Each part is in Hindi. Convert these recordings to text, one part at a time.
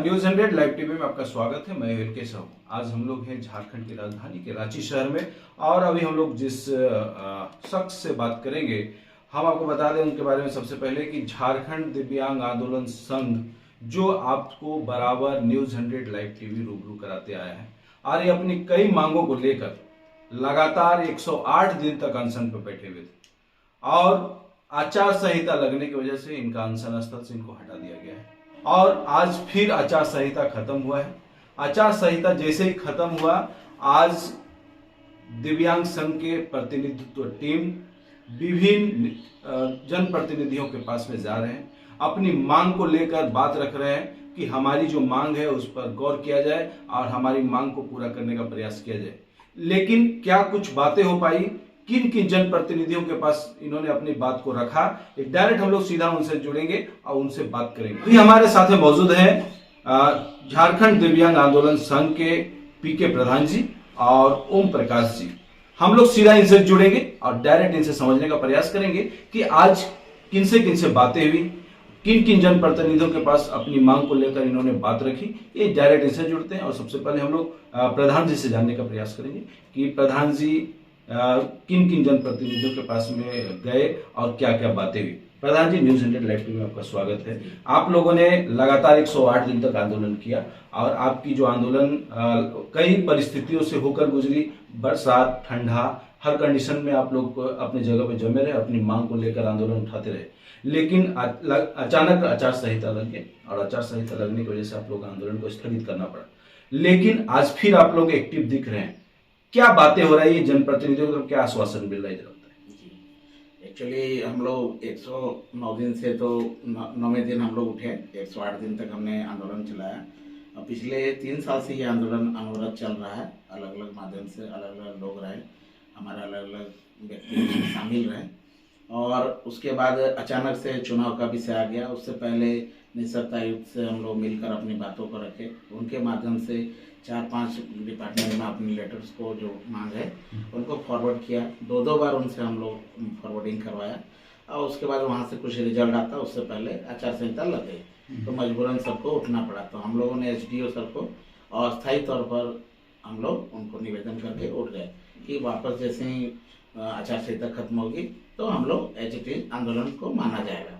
न्यूज 100 लाइव टीवी में आपका स्वागत है। मैं के साहू। आज हम लोग हैं झारखंड की राजधानी के रांची शहर में और अभी हम लोग जिस शख्स से बात करेंगे हम आपको बता दें उनके बारे में सबसे पहले कि झारखंड दिव्यांग आंदोलन संघ जो आपको बराबर न्यूज 100 लाइव टीवी रूबरू कराते आया है और ये अपनी कई मांगों को लेकर लगातार 108 दिन तक अनशन पर बैठे हुए थे और आचार संहिता लगने की वजह से इनका अनशन स्थल से इनको हटा दिया गया है और आज फिर आचार संहिता खत्म हुआ है। आचार संहिता जैसे ही खत्म हुआ, आज दिव्यांग संघ के प्रतिनिधित्व टीम विभिन्न जनप्रतिनिधियों के पास में जा रहे हैं, अपनी मांग को लेकर बात रख रहे हैं कि हमारी जो मांग है उस पर गौर किया जाए और हमारी मांग को पूरा करने का प्रयास किया जाए। लेकिन क्या कुछ बातें हो पाई, किन किन जनप्रतिनिधियों के पास इन्होंने अपनी बात को रखा, एक डायरेक्ट हम लोग सीधा उनसे जुड़ेंगे और उनसे बात करेंगे। अभी हमारे साथ में मौजूद है झारखंड दिव्यांग आंदोलन संघ के पीके प्रधान जी और ओम प्रकाश जी। हम लोग सीधा इनसे जुड़ेंगे और डायरेक्ट इनसे समझने का प्रयास करेंगे कि आज किनसे बातें हुई, किन किन जनप्रतिनिधियों के पास अपनी मांग को लेकर इन्होंने बात रखी। ये डायरेक्ट इनसे जुड़ते हैं और सबसे पहले हम लोग प्रधान जी से जानने का प्रयास करेंगे कि प्रधान जी किन किन जनप्रतिनिधियों के पास में गए और क्या क्या बातें हुई। प्रधान जी, न्यूज 100 लाइव टीवी में आपका स्वागत है। आप लोगों ने लगातार 108 दिन तक आंदोलन किया और आपकी जो आंदोलन कई परिस्थितियों से होकर गुजरी, बरसात, ठंडा, हर कंडीशन में आप लोग अपनी जगह पे जमे रहे, अपनी मांग को लेकर आंदोलन उठाते रहे। लेकिन अचानक आचार संहिता लग गई और आचार संहिता लगने की वजह से आप लोग आंदोलन को स्थगित करना पड़ा। लेकिन आज फिर आप लोग एक्टिव दिख रहे हैं, क्या बातें हो रही है, जनप्रतिनिधियों को क्या आश्वासन मिल रहा है? एक्चुअली हम लोग 109 दिन से तो 9वें दिन हम लोग उठे, 108 दिन तक हमने आंदोलन चलाया और पिछले 3 साल से ये आंदोलन अनवरत चल रहा है। अलग अलग माध्यम से अलग अलग लोग रहे, हमारे अलग अलग व्यक्ति शामिल रहे और उसके बाद अचानक से चुनाव का विषय आ गया। उससे पहले निःशर्त आयुक्त से हम लोग मिलकर अपनी बातों को रखे, उनके माध्यम से 4-5 डिपार्टमेंट में अपने लेटर्स को जो मांग है उनको फॉरवर्ड किया। 2 बार उनसे हम लोग फॉरवर्डिंग करवाया और उसके बाद वहाँ से कुछ रिजल्ट आता, उससे पहले आचार संहिता लग गई तो मजबूरन सबको उठना पड़ा। तो हम लोगों ने एसडीओ सर को अस्थायी तौर पर हम लोग उनको निवेदन करके उठ गए कि वापस जैसे ही आचार संहिता खत्म होगी तो हम लोग एच आंदोलन को माना जाएगा।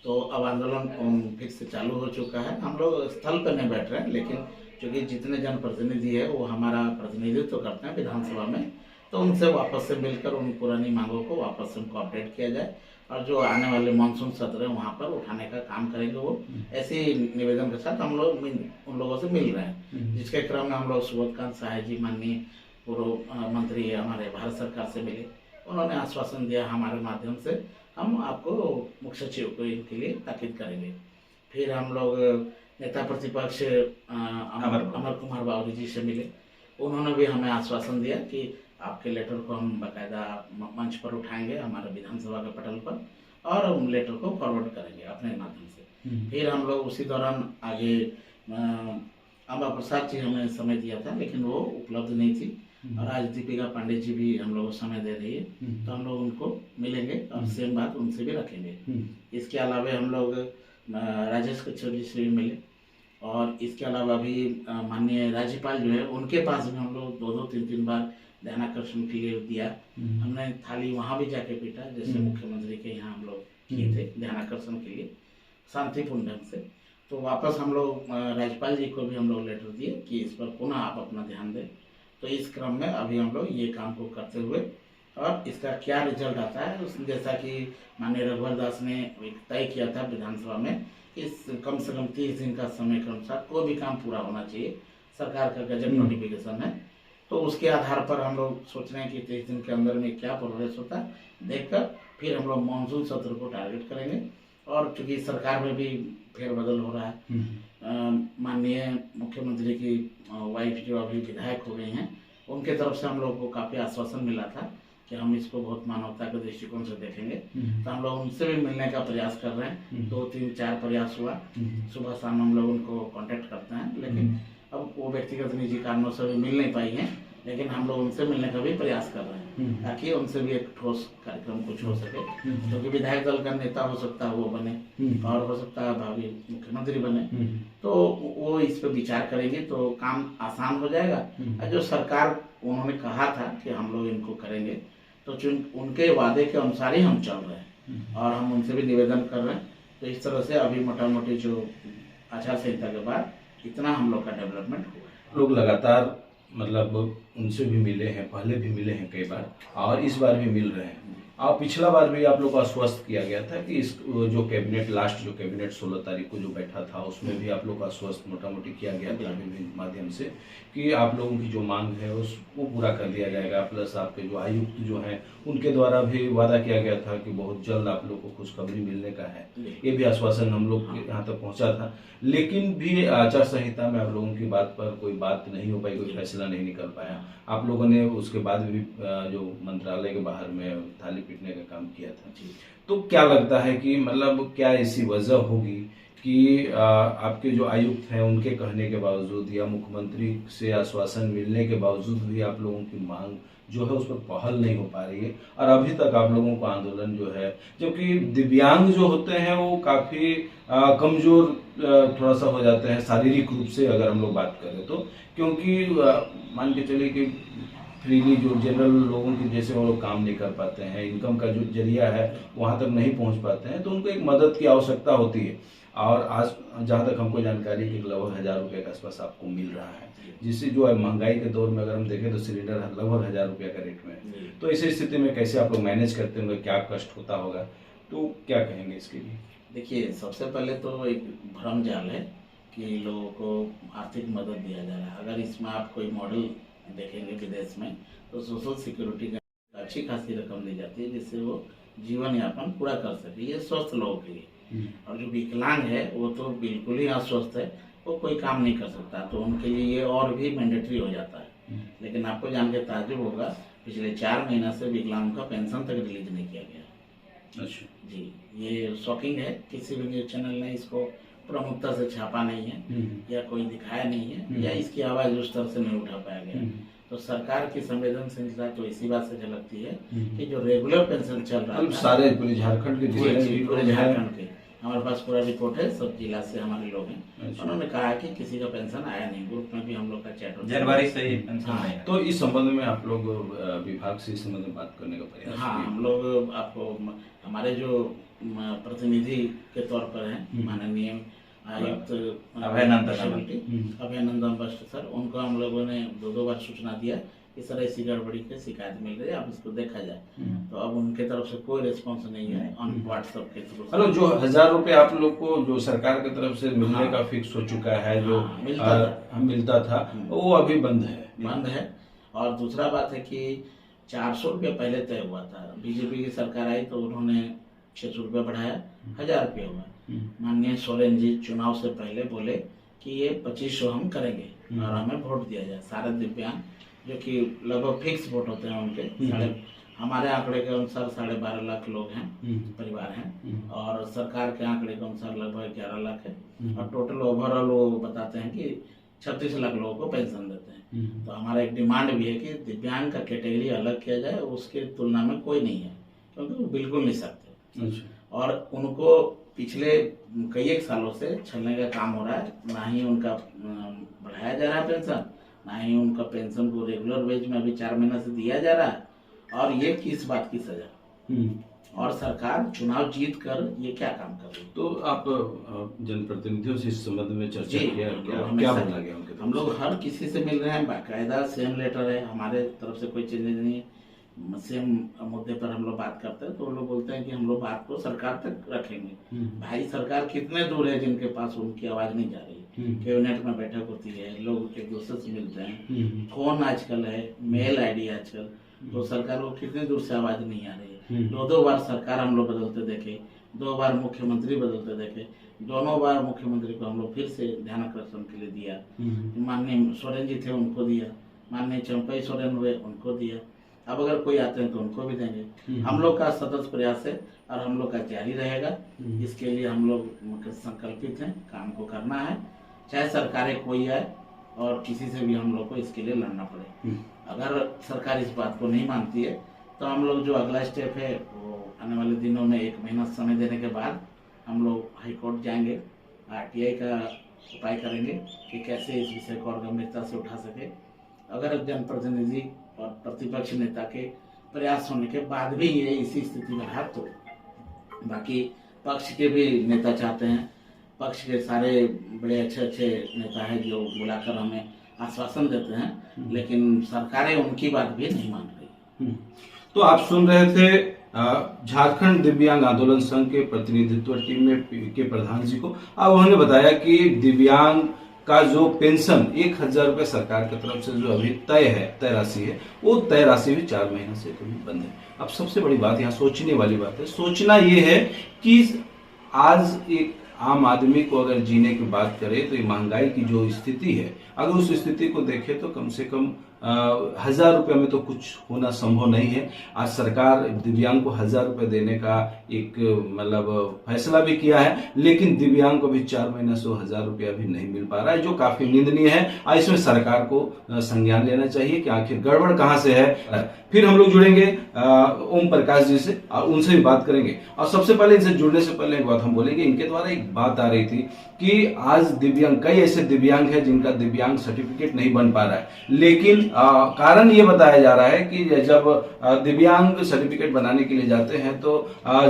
तो अब आंदोलन फिर से चालू हो चुका है। हम लोग स्थल पर नहीं बैठ रहे हैं, लेकिन क्योंकि जितने जनप्रतिनिधि है वो हमारा प्रतिनिधित्व करते हैं विधानसभा में, तो उनसे वापस से मिलकर उन पुरानी मांगों को वापस से उनको अपडेट किया जाए और जो आने वाले मानसून सत्र है वहाँ पर उठाने का काम करेंगे। वो ऐसे ही निवेदन के साथ हम लोग उन लोगों से मिल रहे हैं, जिसके क्रम में हम लोग सुबोधकांत सहाय जी माननीय पूर्व मंत्री हमारे भारत सरकार से मिले। उन्होंने आश्वासन दिया हमारे माध्यम से हम आपको मुख्य सचिव को इनके लिए ताकीद करेंगे। फिर हम लोग नेता प्रतिपक्ष अमर कुमार बावरी जी से मिले, उन्होंने भी हमें आश्वासन दिया कि आपके लेटर को हम बाकायदा मंच पर उठाएंगे हमारे विधानसभा के पटल पर और उन लेटर को फॉरवर्ड करेंगे अपने माध्यम से। फिर हम लोग उसी दौरान आगे अम्बा प्रसाद जी हमें समय दिया था लेकिन वो उपलब्ध नहीं थी और आज दीपिका पांडे जी भी हम लोग को समय दे रही है, तो हम लोग उनको मिलेंगे और सेम बात उनसे भी रखेंगे। इसके अलावा हम लोग राजेश कच्छप जी से भी मिले और इसके अलावा भी माननीय राज्यपाल जो है उनके पास भी हम लोग 2-2, 3-3 बार ध्यानाकर्षण के लिए दिया। हमने थाली वहाँ भी जाके पीटा जैसे मुख्यमंत्री के यहाँ हम लोग किए थे ध्यानाकर्षण के लिए शांतिपूर्ण ढंग से। तो वापस हम लोग राज्यपाल जी को भी हम लोग लेटर दिए कि इस पर पुनः आप अपना ध्यान दें। तो इस क्रम में अभी हम लोग ये काम को करते हुए और इसका क्या रिजल्ट आता है, जैसा कि माननीय रघुवर दास ने तय किया था विधानसभा में, इस कम से कम 30 दिन का समय के अनुसार कोई भी काम पूरा होना चाहिए, सरकार का गजट नोटिफिकेशन है। तो उसके आधार पर हम लोग सोच रहे हैं कि 30 दिन के अंदर में क्या प्रोग्रेस होता है देखकर फिर हम लोग मानसून सत्र को टारगेट करेंगे। और चूँकि सरकार में भी फेरबदल हो रहा है, माननीय मुख्यमंत्री की वाइफ जो अभी विधायक हो गई हैं, उनके तरफ से हम लोग को काफ़ी आश्वासन मिला था कि हम इसको बहुत मानवता के दृष्टिकोण से देखेंगे। तो हम लोग उनसे भी मिलने का प्रयास कर रहे हैं, 2-3-4 प्रयास हुआ, सुबह शाम हम लोग उनको कांटेक्ट करते हैं, लेकिन अब वो व्यक्तिगत निजी कारणों से भी मिल नहीं पाई हैं। लेकिन हम लोग उनसे मिलने का भी प्रयास कर रहे हैं ताकि उनसे भी एक ठोस कार्यक्रम कुछ हो सके, क्योंकि विधायक दल का नेता हो सकता है वो बने और हो सकता है भावी मुख्यमंत्री बने, तो वो इस पर विचार करेंगे तो काम आसान हो जाएगा। और जो सरकार उन्होंने कहा था कि हम लोग इनको करेंगे, तो उनके वादे के अनुसार ही हम चल रहे हैं और हम उनसे भी निवेदन कर रहे हैं। तो इस तरह से अभी मोटा मोटी जो आचार संहिता के बाद इतना हम लोग का डेवलपमेंट हुआ है। लोग लगातार मतलब उनसे भी मिले हैं, पहले भी मिले हैं कई बार और इस बार भी मिल रहे हैं। और पिछला बार भी आप लोग को आश्वस्त किया गया था कि इस जो कैबिनेट लास्ट जो कैबिनेट 16 तारीख को जो बैठा था उसमें भी आप लोग का आश्वस्त मोटा मोटी किया गया था विभिन्न माध्यम से कि आप लोगों की जो मांग है उसको पूरा कर दिया जाएगा। प्लस आपके जो आयुक्त जो हैं उनके द्वारा भी वादा किया गया था कि बहुत जल्द आप लोग को खुशखबरी मिलने का है। ये भी आश्वासन हम लोग के यहाँ तक पहुँचा था, लेकिन भी आचार संहिता में आप लोगों की बात पर कोई बात नहीं हो पाई, कोई फैसला नहीं निकल पाया। आप लोगों ने उसके बाद भी जो मंत्रालय के बाहर में थाली पीटने का काम किया था। तो क्या लगता है कि मतलब क्या ऐसी वजह होगी कि आपके जो आयुक्त हैं उनके कहने के बावजूद या मुख्यमंत्री से आश्वासन मिलने के बावजूद भी आप लोगों की मांग जो है उस पर पहल नहीं हो पा रही है और अभी तक आप लोगों का आंदोलन जो है, जबकि दिव्यांग जो होते हैं वो काफ़ी कमज़ोर थोड़ा सा हो जाते हैं शारीरिक रूप से अगर हम लोग बात करें तो, क्योंकि मान के चलिए कि फ्रीली जो जनरल लोगों की जैसे वो लोग काम नहीं कर पाते हैं, इनकम का जो जरिया है वहाँ तक नहीं पहुँच पाते हैं, तो उनको एक मदद की आवश्यकता होती है। और आज जहाँ तक हमको जानकारी कि लगभग 1000 रुपये के आसपास आपको मिल रहा है, जिससे जो है महंगाई के दौर में अगर हम देखें तो सिलेंडर लगभग 1000 रुपये का रेट में। तो ऐसी स्थिति में कैसे आप लोग मैनेज करते होंगे, क्या कष्ट होता होगा, तो क्या कहेंगे इसके लिए? देखिए, सबसे पहले तो एक भ्रम जाल है कि लोगों को आर्थिक मदद दिया जा रहा है। अगर इसमें आप कोई मॉडल देखेंगे विदेश में तो सोशल सिक्योरिटी का अच्छी खासी रकम दी जाती है जिससे वो जीवन यापन पूरा कर सके। ये स्वस्थ लोगों के लिए, और जो विकलांग है वो तो बिल्कुल ही अस्वस्थ है, वो कोई काम नहीं कर सकता, तो उनके लिए ये और भी मैंडेटरी हो जाता है। लेकिन आपको जान के ताज्जुब होगा, पिछले 4 महीना से विकलांग का पेंशन तक रिलीज नहीं किया गया। अच्छा जी, ये शॉकिंग है। किसी भी न्यूज चैनल ने इसको प्रमुखता से छापा नहीं है या कोई दिखाया नहीं है या इसकी आवाज उस तरह से नहीं उठा पाया गया। तो सरकार की संवेदनशीलता तो इसी बात से झलकती है कि जो रेगुलर पेंशन चल रहा है सारे पूरे झारखंड के पूरे झारखंड के, हमारे पास पूरा रिपोर्ट है, सब जिला से हमारे लोग हैं। उन्होंने कहा कि किसी का पेंशन आया नहीं। ग्रुप में भी हम लोग का चैट होता है, जनवरी से ही पेंशन नहीं आया। तो इस संबंध में आप लोग विभाग से इस संबंध में बात करने का प्रयास? हाँ, हम लोग आपको हमारे जो प्रतिनिधि के तौर पर हैं माननीय आयुक्त अभयनंदन बस्ट सर, उनको हम लोगों ने 2 बार सूचना दिया इस तरह ऐसी गड़बड़ी की शिकायत मिल रही है, आप इसको देखा जाए। तो अब उनके तरफ से कोई रिस्पांस नहीं है ऑन व्हाट्सएप के थ्रू। हेलो, जो 1000 रुपये आप लोग को जो सरकार की तरफ से मिलने का फिक्स हो चुका है, जो मिलता था वो अभी बंद है। और दूसरा बात है कि 400 रुपये पहले तय हुआ था, बीजेपी की सरकार आई तो उन्होंने 600 रुपये बढ़ाया, 1000 रुपये हुआ। माननीय सोरेन जी चुनाव से पहले बोले कि ये 2500 हम करेंगे और हमें वोट दिया जाए। सारे दिव्यांग जो कि लगभग फिक्स वोट होते हैं उनके, हमारे आंकड़े के अनुसार 12.5 लाख लोग हैं, परिवार हैं, और सरकार के आंकड़े के अनुसार लगभग 11 लाख है, और टोटल ओवरऑल वो बताते हैं कि 36 लाख लोगों को पेंशन देते हैं। तो हमारा एक डिमांड भी है कि दिव्यांग का कैटेगरी अलग किया जाए, उसके तुलना में कोई नहीं है क्योंकि वो बिल्कुल नहीं सकते। और उनको पिछले कई एक सालों से छलने का काम हो रहा है, ना ही उनका बढ़ाया जा रहा है पेंशन, ना ही उनका पेंशन को रेगुलर वेज में अभी 4 महीना से दिया जा रहा है। और ये किस बात की सजा? और सरकार चुनाव जीत कर ये क्या काम कर रही है? तो आप जनप्रतिनिधियों से इस संबंध में चर्चा किया, क्या बोला गया उनके? हम लोग हर किसी से मिल रहे हैं, बाकायदा सेम लेटर है, हमारे तरफ से कोई चेंजेस नहीं है। सेम मुद्दे पर हम लोग बात करते हैं तो वो लोग बोलते हैं कि हम लोग बात को सरकार तक रखेंगे। भाई, सरकार कितने दूर है जिनके पास उनकी आवाज नहीं जा रही? कैबिनेट में बैठक होती है, लोग एक दूसरे से मिलते हैं, फोन आजकल है, मेल आईडी आजकल, तो सरकार को कितनी दूर से आवाज नहीं आ रही है? 2 बार सरकार हम लोग बदलते देखे, 2 बार मुख्यमंत्री बदलते देखे, दोनों बार मुख्यमंत्री को हम लोग फिर से ध्यानाकर्षण के लिए दिया। माननीय सोरेन जी थे उनको दिया, माननीय चंपई सोरेन हुए उनको दिया, अब अगर कोई आते हैं तो उनको भी देंगे। हम लोग का सतत प्रयास है और हम लोग का जारी रहेगा। इसके लिए हम लोग संकल्पित हैं, काम को करना है, चाहे सरकारें कोई आए और किसी से भी हम लोग को इसके लिए लड़ना पड़े। अगर सरकार इस बात को नहीं मानती है तो हम लोग जो अगला स्टेप है वो आने वाले दिनों में 1 महीना समय देने के बाद हम लोग हाई कोर्ट जाएंगे, आरटीआई का उपाय करेंगे कि कैसे इस विषय को और गंभीरता से उठा सके। अगर जनप्रतिनिधि और प्रतिपक्ष नेता के प्रयास होने के बाद भी ये इसी स्थिति में रहा तो बाकी पक्ष के भी नेता चाहते हैं, पक्ष के सारे बड़े अच्छे नेता हैं जो बुलाकर हमें आश्वासन देते हैं, लेकिन सरकारें उनकी बात भी नहीं मान रही। तो आप सुन रहे थे झारखंड दिव्यांग आंदोलन संघ के प्रतिनिधित्व टीम में के प्रधान जी को। अब उन्होंने बताया कि दिव्यांग का जो पेंशन 1,000 रुपये सरकार की तरफ से जो अभी तय राशि है, वो तय राशि भी 4 महीने से कभी बंद है। अब सबसे बड़ी बात यहाँ सोचने वाली बात है, सोचना ये है कि आज एक आम आदमी को अगर जीने की बात करें तो ये महंगाई की जो स्थिति है, अगर उस स्थिति को देखें तो कम से कम 1,000 रुपये में तो कुछ होना संभव नहीं है। आज सरकार दिव्यांग को 1,000 रुपये देने का एक मतलब फैसला भी किया है, लेकिन दिव्यांग को भी 4 महीने से 1,000 रुपया भी नहीं मिल पा रहा है, जो काफी निंदनीय है। और इसमें सरकार को संज्ञान लेना चाहिए कि आखिर गड़बड़ कहाँ से है। फिर हम लोग जुड़ेंगे ओम प्रकाश जी से और उनसे भी बात करेंगे। और सबसे पहले इनसे जुड़ने से पहले एक बात हम बोलेंगे, इनके द्वारा एक बात आ रही थी कि आज दिव्यांग, कई ऐसे दिव्यांग हैं जिनका दिव्यांग सर्टिफिकेट नहीं बन पा रहा है, लेकिन कारण ये बताया जा रहा है कि जब दिव्यांग सर्टिफिकेट बनाने के लिए जाते हैं तो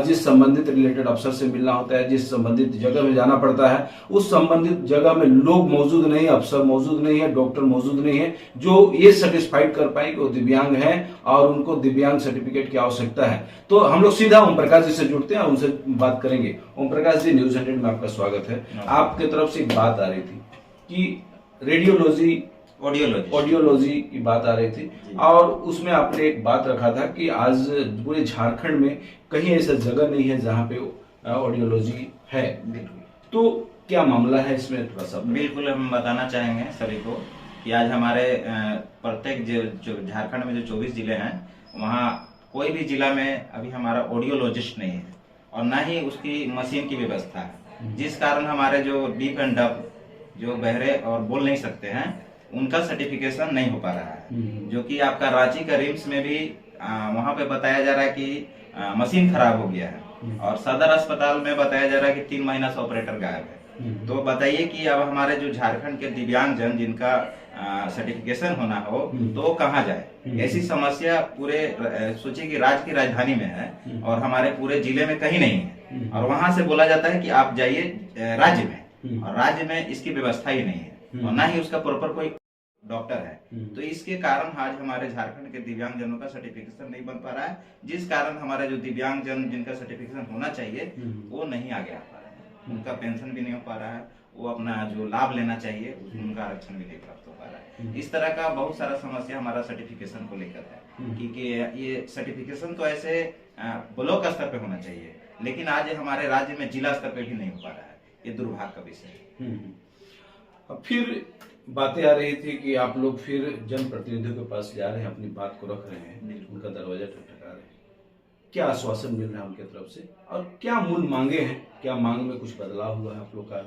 जिस संबंधित रिलेटेड अफसर से मिलना होता है, जिस संबंधित जगह में जाना पड़ता है, उस संबंधित जगह में लोग मौजूद नहीं है, अफसर मौजूद नहीं है, डॉक्टर मौजूद नहीं है जो ये सेटिस्फाइड कर पाए कि वो दिव्यांग है और उनको दिव्यांग सर्टिफिकेट की आवश्यकता है। तो हम लोग सीधा ओम प्रकाश जी से जुड़ते हैं और उनसे बात करेंगे। ओम प्रकाश जी, न्यूज 100 में आपका स्वागत है। आपके तरफ से एक बात आ रही थी कि रेडियोलॉजी ऑडियोलॉजी की बात आ रही थी और उसमें आपने एक बात रखा था कि आज पूरे झारखंड में कहीं ऐसा जगह नहीं है जहां पे ऑडियोलॉजी है। तो क्या मामला है इसमें, थोड़ा सा? बिल्कुल, हम बताना चाहेंगे सभी को कि आज हमारे प्रत्येक जो झारखंड में जो 24 जिले हैं, वहाँ कोई भी जिला में अभी हमारा ऑडियोलॉजिस्ट नहीं है और ना ही उसकी मशीन की व्यवस्था है, जिस कारण हमारे जो डीफ एंड डफ, जो बहरे और बोल नहीं सकते हैं, उनका सर्टिफिकेशन नहीं हो पा रहा है। जो कि आपका रांची का रिम्स में भी वहां पे बताया जा रहा है कि मशीन खराब हो गया है और सदर अस्पताल में बताया जा रहा है कि 3 महीना से ऑपरेटर गायब है। तो बताइए कि अब हमारे जो झारखंड के दिव्यांग जन जिनका सर्टिफिकेशन होना हो तो वो कहाँ जाए? ऐसी समस्या पूरे सोचिए कि राज्य की राजधानी में है और हमारे पूरे जिले में कहीं नहीं है, और वहां से बोला जाता है कि आप जाइए राज्य में, और राज्य में इसकी व्यवस्था ही नहीं है और ना ही उसका प्रॉपर कोई डॉक्टर है। तो इसके कारण आज हमारे झारखंड के दिव्यांग जनों का सर्टिफिकेशन नहीं बन पा रहा है, जिस कारण हमारे जो दिव्यांग जन जिनका सर्टिफिकेशन होना चाहिए वो नहीं आगे आ पा रहे हैं, उनका पेंशन भी नहीं हो पा रहा है, वो अपना जो लाभ लेना चाहिए उनका आरक्षण भी नहीं प्राप्त हो पा रहा है। इस तरह का बहुत सारा समस्या हमारा सर्टिफिकेशन को लेकर है, क्योंकि ये सर्टिफिकेशन तो ऐसे ब्लॉक स्तर पे होना चाहिए, लेकिन आज हमारे राज्य में जिला स्तर पे भी नहीं हो पा रहा है। ये दुर्भाग्य का विषय है। फिर बातें आ रही थी कि आप लोग फिर जनप्रतिनिधियों के पास जा रहे हैं, अपनी बात को रख रहे हैं, उनका दरवाजा ठटखटा रहे हैं। क्या आश्वासन मिल रहा है उनके तरफ से और क्या मूल मांगे हैं? क्या मांग में कुछ बदलाव हुआ है आप लोग का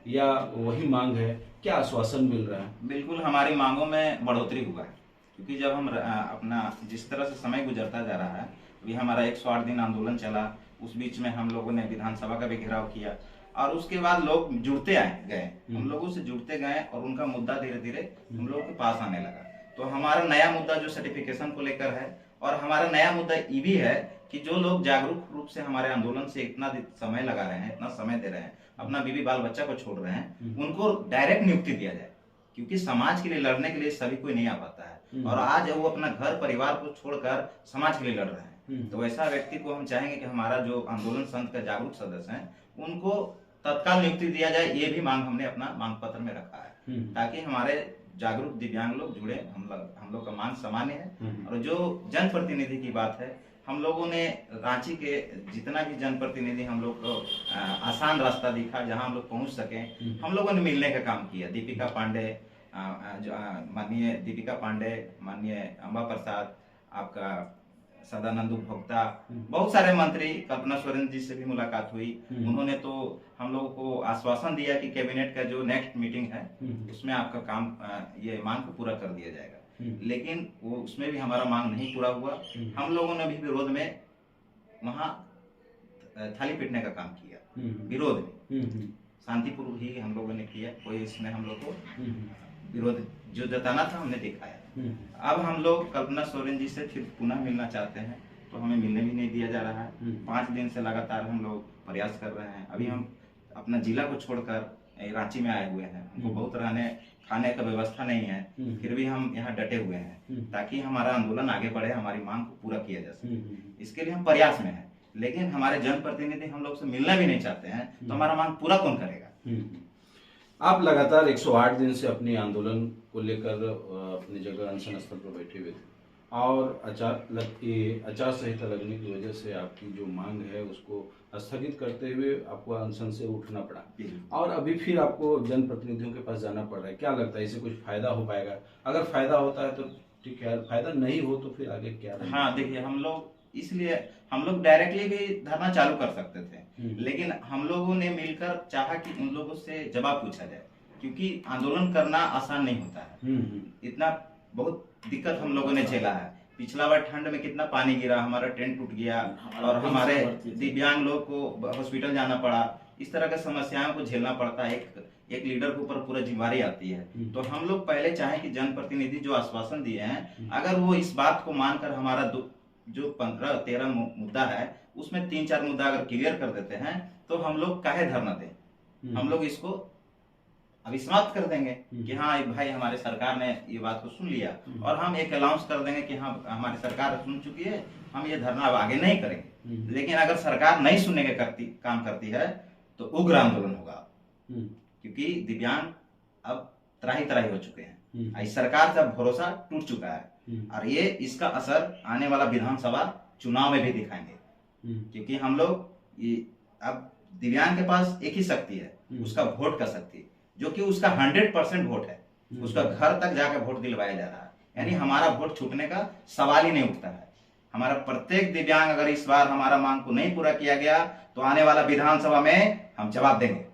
या वही मांग है? क्या आश्वासन मिल रहा है? बिल्कुल, हमारी मांगों में बढ़ोतरी हुआ है, क्योंकि जब हम अपना जिस तरह से समय गुजरता जा रहा है, अभी हमारा 108 दिन आंदोलन चला, उस बीच में हम लोगों ने विधानसभा का भी घेराव किया और उसके बाद लोग जुड़ते गए, हम लोगों से जुड़ते गए और उनका मुद्दा धीरे धीरे हम लोगों के पास आने लगा। तो हमारा नया मुद्दा जो सर्टिफिकेशन को लेकर है, और हमारा नया मुद्दा ये भी है कि जो लोग जागरूक रूप से हमारे आंदोलन से इतना समय लगा रहे हैं, इतना समय दे रहे हैं, अपना बीवी बाल बच्चा को छोड़ रहे हैं, उनको डायरेक्ट नियुक्ति दिया जाए, क्योंकि समाज के लिए लड़ने के लिए सभी कोई नहीं आ पाता है और आज वो अपना घर परिवार को छोड़कर समाज के लिए लड़ रहे हैं। तो ऐसा व्यक्ति को हम चाहेंगे कि हमारा जो आंदोलन संघ का जागरूक सदस्य हैं, उनको तत्काल नियुक्ति दिया जाए। ये भी मांग हमने अपना मांग पत्र में रखा है, ताकि हमारे जागरूक दिव्यांग लोग जुड़े। हम लोग का मांग सामान्य है। और जो जनप्रतिनिधि की बात है, हम लोगों ने रांची के जितना भी जनप्रतिनिधि हम लोग को आसान रास्ता दिखा जहां हम लोग पहुंच सके, हम लोगों ने मिलने का काम किया। दीपिका पांडे, माननीय दीपिका पांडे, माननीय अंबा प्रसाद, आपका सदानंद भोक्ता, बहुत सारे मंत्री, कल्पना सोरेन जी से भी मुलाकात हुई। उन्होंने तो हम लोगों को आश्वासन दिया कि कैबिनेट का जो नेक्स्ट मीटिंग है उसमें आपका काम, ये मांग को पूरा कर दिया जाएगा। लेकिन वो उसमें भी हमारा मांग नहीं पूरा हुआ। हम लोगों ने भी विरोध में वहाँ थाली पीटने का काम किया, विरोध में शांतिपूर्वक ही हम लोगों ने किया, कोई इसमें हम लोग को विरोध जो जताना था हमने दिखाया। अब हम लोग कल्पना सोरेन जी से फिर पुनः मिलना चाहते हैं, तो हमें मिलने भी नहीं दिया जा रहा है। 5 दिन से लगातार हम लोग प्रयास कर रहे हैं। अभी हम अपना जिला को छोड़कर रांची में आए हुए हैं, हमको बहुत रहने खाने का व्यवस्था नहीं है, फिर भी हम यहाँ डटे हुए हैं ताकि हमारा आंदोलन आगे बढ़े, हमारी मांग को पूरा किया जा सके। इसके लिए हम प्रयास में हैं, लेकिन हमारे जनप्रतिनिधि हम लोग से मिलना भी नहीं चाहते हैं, तो हमारा मांग पूरा कौन करेगा। आप लगातार 108 दिन से अपने आंदोलन को लेकर अपनी जगह अनशन स्थल पर बैठे हुए थे और आचार संहिता लगने की वजह से आपकी जो मांग है उसको स्थगित करते हुए आपको अनशन से उठना पड़ा और अभी फिर आपको जनप्रतिनिधियों के पास जाना पड़ रहा है। क्या लगता है, इससे कुछ फायदा हो पाएगा? अगर फायदा होता है तो ठीक है, फायदा नहीं हो तो फिर आगे क्या रहेगा? हाँ देखिए, हम लोग डायरेक्टली भी धरना चालू कर सकते थे, लेकिन हम लोगों ने मिलकर चाहा कि उन लोगों से जवाब पूछा जाए, क्योंकि आंदोलन करना आसान नहीं होता है। इतना बहुत दिक्कत हम लोगों ने झेला है। पिछला बार ठंड में कितना पानी गिरा, हमारा टेंट टूट गया और हमारे दिव्यांग लोग को हॉस्पिटल जाना पड़ा। इस तरह के समस्याओं को झेलना पड़ता है। एक लीडर के ऊपर पूरा जिम्मेदारी आती है। तो हम लोग पहले चाहें कि जनप्रतिनिधि जो आश्वासन दिए हैं, अगर वो इस बात को मानकर हमारा जो 15-13 मुद्दा है उसमें 3-4 मुद्दा अगर क्लियर कर देते हैं तो हम लोग काहे धरना दें, हम लोग इसको अभी समाप्त कर देंगे कि हाँ भाई हमारे सरकार ने ये बात को सुन लिया, और हम एक अनाउंस कर देंगे कि हाँ हमारी सरकार सुन चुकी है, हम ये धरना अब आगे नहीं करेंगे। लेकिन अगर सरकार नहीं सुनने के काम करती है तो उग्र आंदोलन होगा, क्योंकि दिव्यांग अब त्राही त्राही हो चुके हैं। इस सरकार से भरोसा टूट चुका है और ये इसका असर आने वाला विधानसभा चुनाव में भी दिखाएंगे, क्योंकि हम लोग अब दिव्यांग के पास एक ही शक्ति है, उसका वोट का शक्ति, जो कि उसका 100% वोट है। उसका घर तक जाकर वोट दिलवाया जा रहा है, यानी हमारा वोट छूटने का सवाल ही नहीं उठता है। हमारा प्रत्येक दिव्यांग अगर इस बार हमारा मांग को नहीं पूरा किया गया तो आने वाला विधानसभा में हम जवाब देंगे।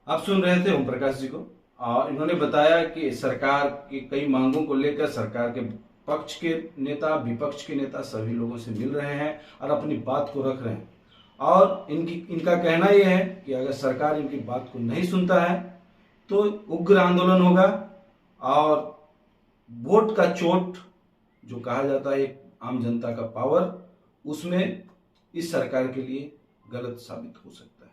आप सुन रहे थे ओम प्रकाश जी को, और इन्होंने बताया कि सरकार की कई मांगों को लेकर सरकार के पक्ष के नेता, विपक्ष के नेता सभी लोगों से मिल रहे हैं और अपनी बात को रख रहे हैं। और इनका कहना यह है कि अगर सरकार इनकी बात को नहीं सुनता है तो उग्र आंदोलन होगा और वोट का चोट जो कहा जाता है एक आम जनता का पावर, उसमें इस सरकार के लिए गलत साबित हो सकता है।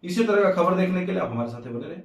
इसी तरह का खबर देखने के लिए आप हमारे साथ बने रहें।